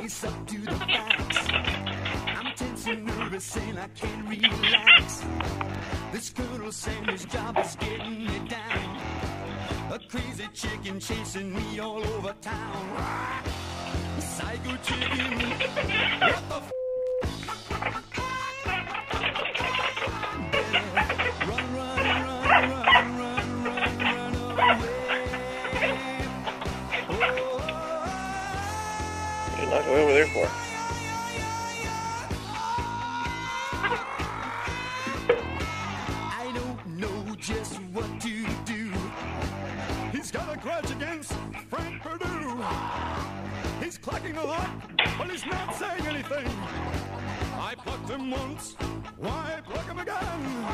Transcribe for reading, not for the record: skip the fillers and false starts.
face up to the facts. I'm tense and nervous and I can't relax. This Colonel Sanders job is getting me down. A crazy chicken chasing me all over town. Psycho chicken, what the f***? Run, run, run, run, run, run, run away. What are you knocking over there for? I don't know just what to do. He's got a grudge against Frank Perdue. He's clacking a lot, but he's not saying anything. I plucked him once, why pluck him again?